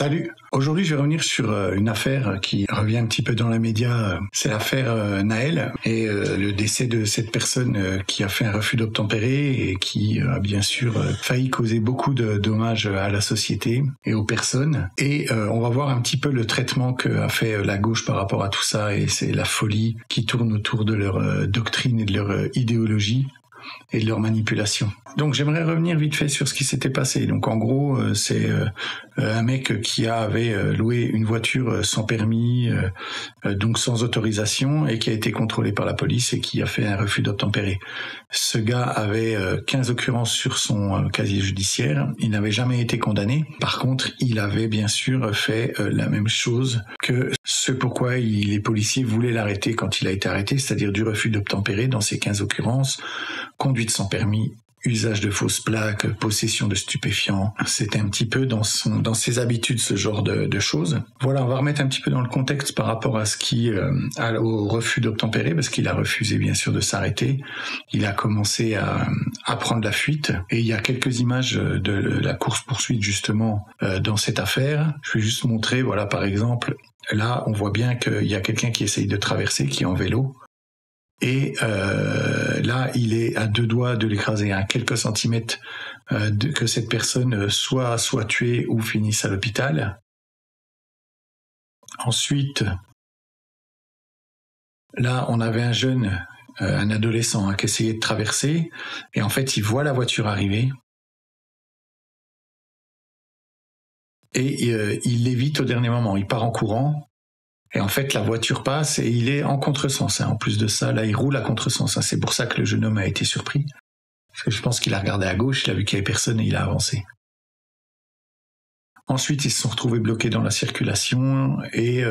Salut. Aujourd'hui, je vais revenir sur une affaire qui revient un petit peu dans les médias. C'est l'affaire Naël et le décès de cette personne qui a fait un refus d'obtempérer et qui a bien sûr failli causer beaucoup de dommages à la société et aux personnes. Et on va voir un petit peu le traitement qu'a fait la gauche par rapport à tout ça, et c'est la folie qui tourne autour de leur doctrine et de leur idéologie et de leur manipulation. Donc j'aimerais revenir vite fait sur ce qui s'était passé. Donc en gros, c'est un mec qui avait loué une voiture sans permis, donc sans autorisation, et qui a été contrôlé par la police et qui a fait un refus d'obtempérer. Ce gars avait 15 occurrences sur son casier judiciaire. Il n'avait jamais été condamné. Par contre, il avait bien sûr fait la même chose que ce pourquoi les policiers voulaient l'arrêter quand il a été arrêté, c'est-à-dire du refus d'obtempérer dans ces 15 occurrences, conduite sans permis, usage de fausses plaques, possession de stupéfiants. C'était un petit peu dans ses habitudes, ce genre de choses. Voilà, on va remettre un petit peu dans le contexte par rapport à au refus d'obtempérer, parce qu'il a refusé bien sûr de s'arrêter. Il a commencé à prendre la fuite, et il y a quelques images de la course-poursuite justement dans cette affaire. Je vais juste montrer, voilà, par exemple, là on voit bien qu'il y a quelqu'un qui essaye de traverser, qui est en vélo. Et là, il est à deux doigts de l'écraser, à quelques centimètres que cette personne soit tuée ou finisse à l'hôpital. Ensuite, là, on avait un jeune, un adolescent, qui essayait de traverser, et en fait, il voit la voiture arriver, et il l'évite au dernier moment. Il part en courant. Et en fait, la voiture passe et il est en contresens. En plus de ça, là, il roule à contresens. C'est pour ça que le jeune homme a été surpris. Parce que je pense qu'il a regardé à gauche, il a vu qu'il n'y avait personne et il a avancé. Ensuite, ils se sont retrouvés bloqués dans la circulation et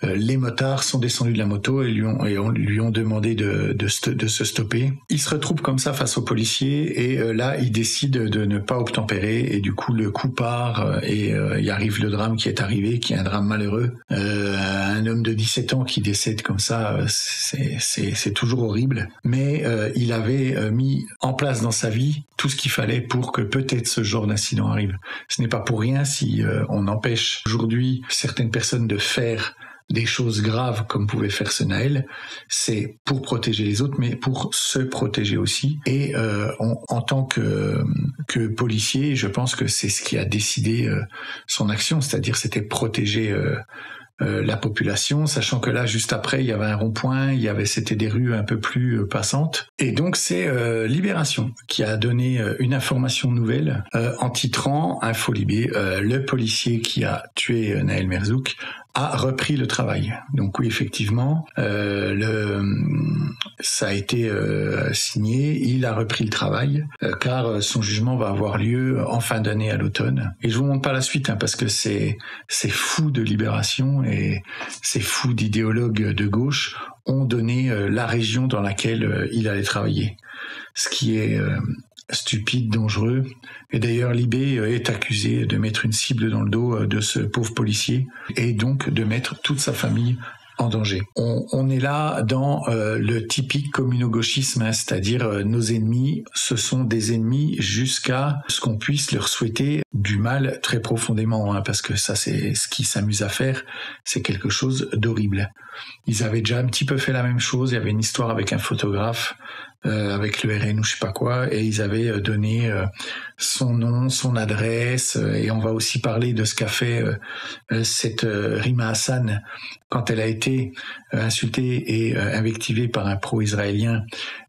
les motards sont descendus de la moto et lui ont demandé de se stopper. Il se retrouve comme ça face aux policiers et là, il décide de ne pas obtempérer et du coup, le coup part et il arrive le drame qui est arrivé, qui est un drame malheureux. Un homme de 17 ans qui décède comme ça, c'est toujours horrible. Mais il avait mis en place dans sa vie tout ce qu'il fallait pour que peut-être ce genre d'incident arrive. Ce n'est pas pour rien si on empêche aujourd'hui certaines personnes de faire des choses graves comme pouvait faire ce Naël, c'est pour protéger les autres, mais pour se protéger aussi. Et en tant que policier, je pense que c'est ce qui a décidé son action, c'est-à-dire c'était protéger la population, sachant que là, juste après, il y avait un rond-point, c'était des rues un peu plus passantes. Et donc, c'est Libération qui a donné une information nouvelle en titrant Info Libé, le policier qui a tué Naël Merzouk a repris le travail. Donc oui, effectivement, ça a été signé, il a repris le travail, car son jugement va avoir lieu en fin d'année à l'automne. Et je vous montre pas la suite, parce que c'est fou de Libération et c'est fou d'idéologues de gauche ont donné la région dans laquelle il allait travailler. Ce qui est stupide, dangereux. Et d'ailleurs, Libé est accusé de mettre une cible dans le dos de ce pauvre policier et donc de mettre toute sa famille en danger. On est là dans le typique communo-gauchisme, c'est-à-dire nos ennemis, ce sont des ennemis jusqu'à ce qu'on puisse leur souhaiter du mal très profondément, parce que ça, c'est ce qu'ils s'amusent à faire, c'est quelque chose d'horrible. Ils avaient déjà un petit peu fait la même chose, il y avait une histoire avec un photographe, avec le RN ou je sais pas quoi, et ils avaient donné son nom, son adresse, et on va aussi parler de ce qu'a fait cette Rima Hassan quand elle a été insultée et invectivée par un pro-israélien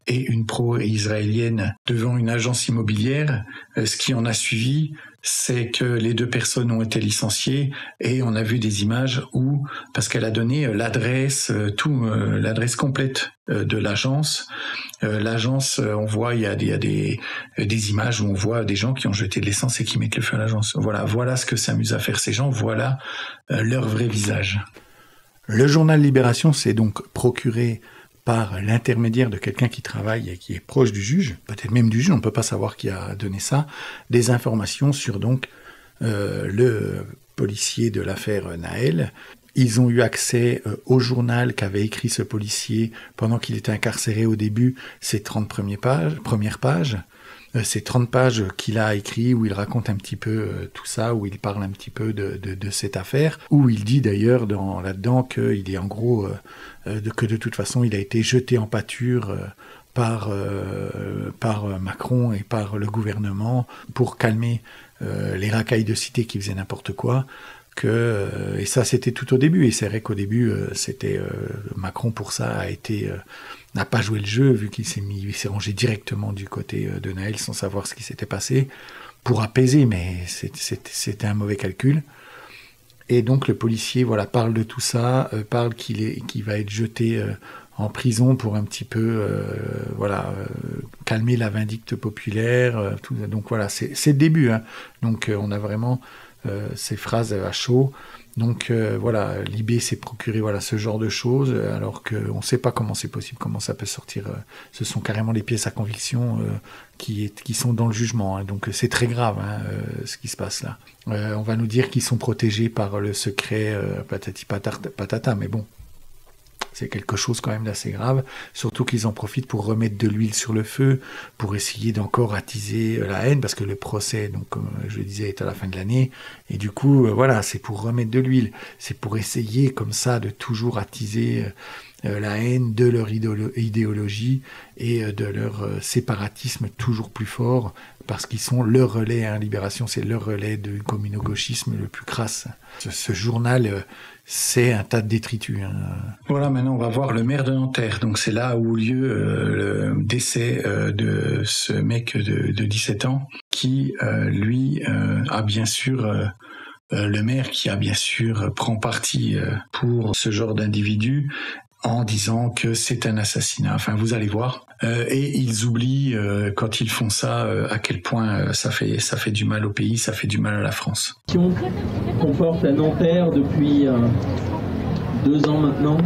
et une pro-israélienne devant une agence immobilière. Ce qui en a suivi, c'est que les deux personnes ont été licenciées et on a vu des images où, parce qu'elle a donné l'adresse, l'adresse complète de l'agence. L'agence, on voit, il y a des images où on voit des gens qui ont jeté de l'essence et qui mettent le feu à l'agence. Voilà ce que s'amusent à faire ces gens, voilà leur vrai visage. Le journal Libération s'est donc procuré par l'intermédiaire de quelqu'un qui travaille et qui est proche du juge, peut-être même du juge, on ne peut pas savoir qui a donné ça, des informations sur donc le policier de l'affaire Naël. Ils ont eu accès au journal qu'avait écrit ce policier pendant qu'il était incarcéré au début, ses 30 premières pages. ces 30 pages qu'il a écrit où il raconte un petit peu tout ça, où il parle un petit peu de cette affaire, où il dit d'ailleurs là-dedans qu'il est en gros que de toute façon il a été jeté en pâture par Macron et par le gouvernement pour calmer les racailles de cité qui faisaient n'importe quoi. Et ça c'était tout au début, et c'est vrai qu'au début Macron pour ça n'a pas joué le jeu, vu qu'il s'est rangé directement du côté de Nahel sans savoir ce qui s'était passé, pour apaiser, mais c'était un mauvais calcul. Et donc le policier parle de tout ça, parle qu'il va être jeté en prison pour un petit peu calmer la vindicte populaire. Tout ça. Donc voilà, c'est le début. Hein. Donc on a vraiment ces phrases à chaud. Donc Libé s'est procuré ce genre de choses, alors qu'on ne sait pas comment c'est possible, comment ça peut sortir. Ce sont carrément les pièces à conviction qui sont dans le jugement. Hein. Donc c'est très grave ce qui se passe là. On va nous dire qu'ils sont protégés par le secret patati patata, mais bon. C'est quelque chose quand même d'assez grave, surtout qu'ils en profitent pour remettre de l'huile sur le feu, pour essayer d'encore attiser la haine, parce que le procès, donc comme je le disais, est à la fin de l'année, et du coup, c'est pour remettre de l'huile, c'est pour essayer comme ça de toujours attiser la haine de leur idéologie et de leur séparatisme toujours plus fort, parce qu'ils sont le relais, Libération, c'est le relais du communo-gauchisme le plus crasse. Ce journal, c'est un tas de détritus. Hein. Voilà, maintenant on va voir le maire de Nanterre. Donc c'est là où a lieu le décès de ce mec de 17 ans qui, lui, a bien sûr... le maire qui a bien sûr prend parti pour ce genre d'individu en disant que c'est un assassinat. Enfin, vous allez voir. Et ils oublient, quand ils font ça, à quel point ça fait du mal au pays, ça fait du mal à la France. Qu'on porte à Nanterre depuis 2 ans maintenant.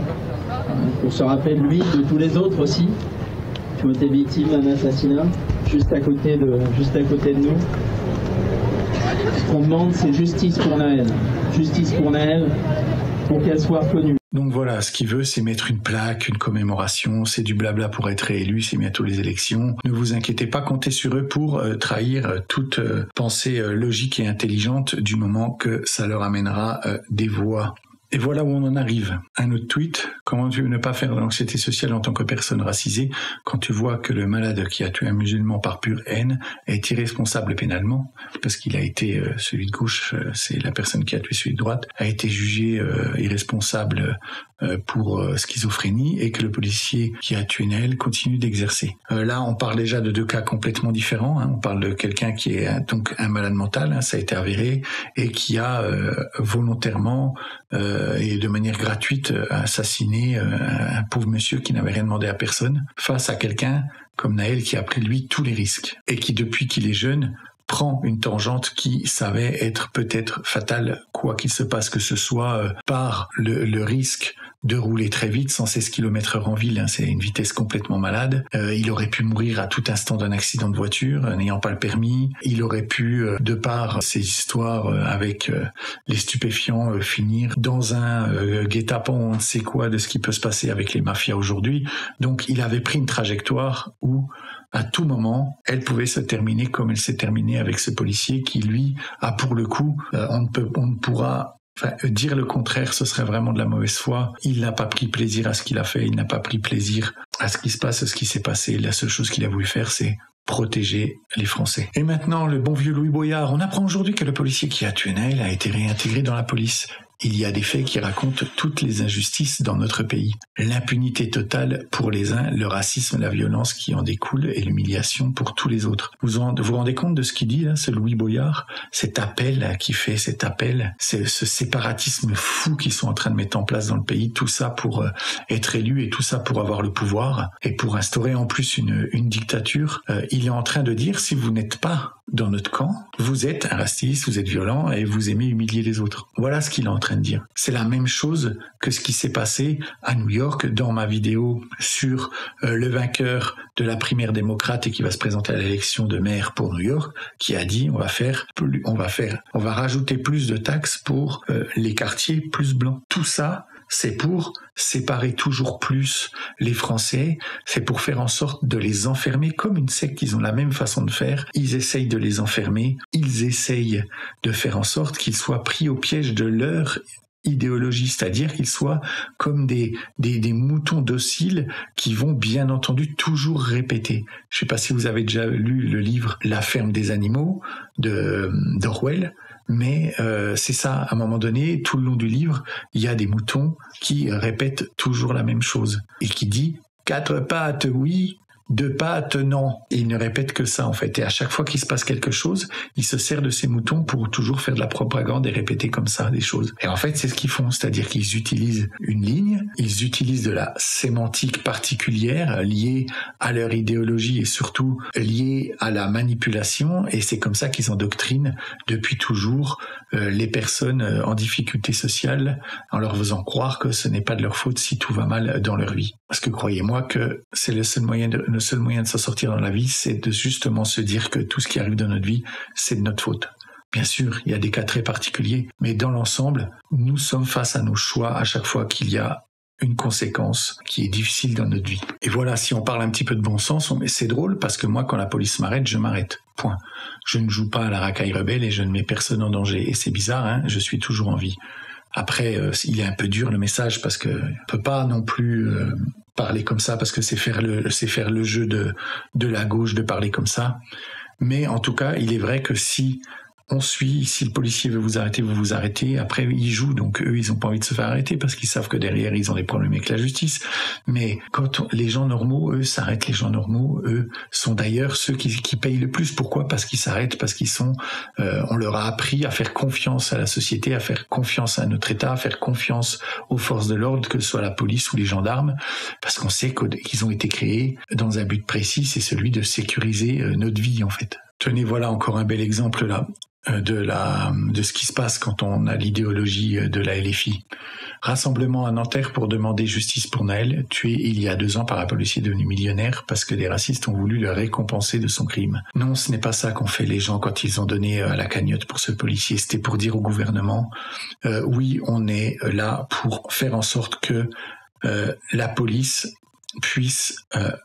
On se rappelle, lui, de tous les autres aussi, qui ont été victimes d'un assassinat, juste à côté de nous. Ce qu'on demande, c'est justice pour Nahel. Justice pour Nahel, pour qu'elle soit reconnue. Donc voilà, ce qu'il veut, c'est mettre une plaque, une commémoration, c'est du blabla pour être réélu, c'est bientôt les élections. Ne vous inquiétez pas, comptez sur eux pour trahir toute pensée logique et intelligente du moment que ça leur amènera des voix. Et voilà où on en arrive. Un autre tweet, comment tu veux ne pas faire de l'anxiété sociale en tant que personne racisée quand tu vois que le malade qui a tué un musulman par pure haine est irresponsable pénalement, parce qu'il a été, celui de gauche, c'est la personne qui a tué celui de droite, a été jugé irresponsable pour schizophrénie, et que le policier qui a tué Nahel continue d'exercer. Là, on parle déjà de 2 cas complètement différents. Hein. On parle de quelqu'un qui est donc un malade mental, hein, ça a été avéré, et qui a volontairement et de manière gratuite assassiné un pauvre monsieur qui n'avait rien demandé à personne, face à quelqu'un comme Nahel qui a pris lui tous les risques, et qui depuis qu'il est jeune prend une tangente qui savait être peut-être fatale, quoi qu'il se passe, que ce soit par le risque de rouler très vite, 116 km/h en ville, hein, c'est une vitesse complètement malade. Il aurait pu mourir à tout instant d'un accident de voiture, n'ayant pas le permis. Il aurait pu, de par ces histoires avec les stupéfiants, finir dans un guet-apens, on ne sait quoi de ce qui peut se passer avec les mafias aujourd'hui. Donc il avait pris une trajectoire où à tout moment, elle pouvait se terminer comme elle s'est terminée avec ce policier qui, lui, a pour le coup, on ne pourra... Enfin, dire le contraire, ce serait vraiment de la mauvaise foi. Il n'a pas pris plaisir à ce qu'il a fait, il n'a pas pris plaisir à ce qui se passe, à ce qui s'est passé. La seule chose qu'il a voulu faire, c'est protéger les Français. Et maintenant, le bon vieux Louis Boyard. On apprend aujourd'hui que le policier qui a tué Nahel a été réintégré dans la police. Il y a des faits qui racontent toutes les injustices dans notre pays. L'impunité totale pour les uns, le racisme, la violence qui en découle et l'humiliation pour tous les autres. Vous rendez compte de ce qu'il dit là, ce Louis Boyard? Cet appel qui fait cet appel, c'est ce séparatisme fou qu'ils sont en train de mettre en place dans le pays, tout ça pour être élu et tout ça pour avoir le pouvoir et pour instaurer en plus une dictature. Il est en train de dire, si vous n'êtes pas dans notre camp, vous êtes un raciste, vous êtes violent et vous aimez humilier les autres. Voilà ce qu'il est en train de dire. C'est la même chose que ce qui s'est passé à New York dans ma vidéo sur le vainqueur de la primaire démocrate et qui va se présenter à l'élection de maire pour New York, qui a dit on va rajouter plus de taxes pour les quartiers plus blancs. Tout ça, c'est pour séparer toujours plus les Français, c'est pour faire en sorte de les enfermer comme une secte. Ils ont la même façon de faire, ils essayent de les enfermer, ils essayent de faire en sorte qu'ils soient pris au piège de leur idéologie, c'est-à-dire qu'ils soient comme des moutons dociles qui vont bien entendu toujours répéter. Je ne sais pas si vous avez déjà lu le livre La ferme des animaux d'Orwell, mais c'est ça, à un moment donné, tout le long du livre, il y a des moutons qui répètent toujours la même chose et qui dit 4 pattes oui, 2 pattes non. Et il ne répète que ça en fait. Et à chaque fois qu'il se passe quelque chose, il se sert de ces moutons pour toujours faire de la propagande et répéter comme ça des choses. Et en fait, c'est ce qu'ils font, c'est-à-dire qu'ils utilisent une ligne, ils utilisent de la sémantique particulière liée à leur idéologie et surtout liée à la manipulation. Et c'est comme ça qu'ils endoctrinent depuis toujours les personnes en difficulté sociale en leur faisant croire que ce n'est pas de leur faute si tout va mal dans leur vie. Parce que croyez-moi que c'est le seul moyen de s'en sortir dans la vie, c'est de justement se dire que tout ce qui arrive dans notre vie, c'est de notre faute. Bien sûr, il y a des cas très particuliers, mais dans l'ensemble, nous sommes face à nos choix à chaque fois qu'il y a une conséquence qui est difficile dans notre vie. Et voilà, si on parle un petit peu de bon sens, c'est drôle parce que moi, quand la police m'arrête, je m'arrête. Point. Je ne joue pas à la racaille rebelle et je ne mets personne en danger. Et c'est bizarre, hein, je suis toujours en vie. Après, il est un peu dur le message parce que on peut pas non plus parler comme ça parce que c'est faire le jeu de la gauche de parler comme ça. Mais en tout cas, il est vrai que si le policier veut vous arrêter, vous vous arrêtez. Après, ils jouent, donc eux, ils ont pas envie de se faire arrêter parce qu'ils savent que derrière, ils ont des problèmes avec la justice. Mais quand les gens normaux, eux, s'arrêtent, les gens normaux, eux, sont d'ailleurs ceux qui payent le plus. Pourquoi ? Parce qu'ils s'arrêtent, parce qu'ils sont, on leur a appris à faire confiance à la société, à faire confiance à notre État, à faire confiance aux forces de l'ordre, que ce soit la police ou les gendarmes, parce qu'on sait qu'ils ont été créés dans un but précis, c'est celui de sécuriser notre vie, en fait. Tenez, voilà encore un bel exemple là de ce qui se passe quand on a l'idéologie de la LFI. Rassemblement à Nanterre pour demander justice pour Naël, tué il y a 2 ans par un policier devenu millionnaire parce que des racistes ont voulu le récompenser de son crime. Non, ce n'est pas ça qu'ont fait les gens quand ils ont donné la cagnotte pour ce policier. C'était pour dire au gouvernement, oui, on est là pour faire en sorte que la police puisse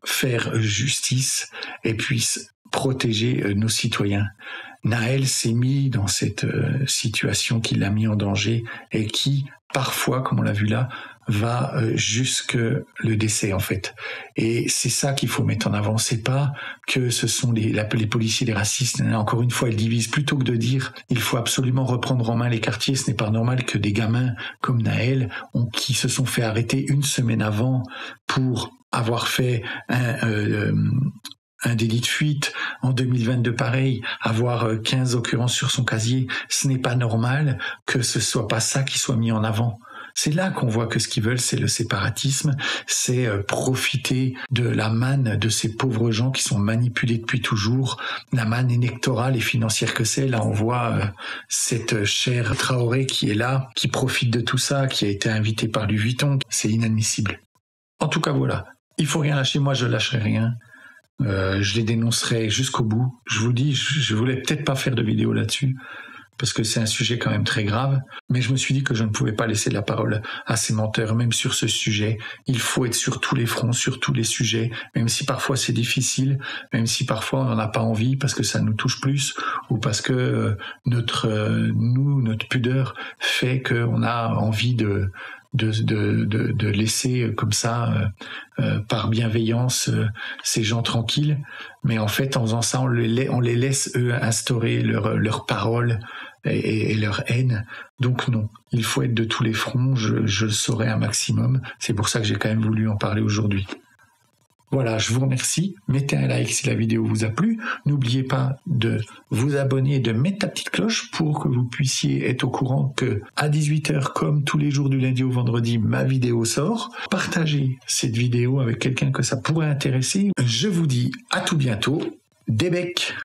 faire justice et puisse protéger nos citoyens. Naël s'est mis dans cette situation qui l'a mis en danger et qui, parfois, comme on l'a vu là, va jusque le décès en fait. Et c'est ça qu'il faut mettre en avant. C'est pas que ce sont les policiers, les racistes. Encore une fois, ils divisent. Plutôt que de dire il faut absolument reprendre en main les quartiers, ce n'est pas normal que des gamins comme Naël, qui se sont fait arrêter 1 semaine avant pour avoir fait un délit de fuite, en 2022 pareil, avoir 15 occurrences sur son casier, ce n'est pas normal que ce soit pas ça qui soit mis en avant. C'est là qu'on voit que ce qu'ils veulent, c'est le séparatisme, c'est profiter de la manne de ces pauvres gens qui sont manipulés depuis toujours, la manne électorale et financière que c'est. Là, on voit cette chère Traoré qui est là, qui profite de tout ça, qui a été invitée par Louis Vuitton. C'est inadmissible. En tout cas, voilà. Il faut rien lâcher. Moi, je lâcherai rien. Je les dénoncerai jusqu'au bout. Je vous dis, je voulais peut-être pas faire de vidéo là-dessus parce que c'est un sujet quand même très grave, mais je me suis dit que je ne pouvais pas laisser la parole à ces menteurs, même sur ce sujet. Il faut être sur tous les fronts, sur tous les sujets, même si parfois c'est difficile, même si parfois on n'en a pas envie parce que ça nous touche plus ou parce que notre pudeur fait qu'on a envie de laisser comme ça par bienveillance ces gens tranquilles, mais en fait en faisant ça on les laisse eux instaurer leurs paroles et leur haine. Donc non, il faut être de tous les fronts, je le saurai un maximum, c'est pour ça que j'ai quand même voulu en parler aujourd'hui. Voilà, je vous remercie. Mettez un like si la vidéo vous a plu. N'oubliez pas de vous abonner et de mettre la petite cloche pour que vous puissiez être au courant que à 18h, comme tous les jours du lundi au vendredi, ma vidéo sort. Partagez cette vidéo avec quelqu'un que ça pourrait intéresser. Je vous dis à tout bientôt. Des becs!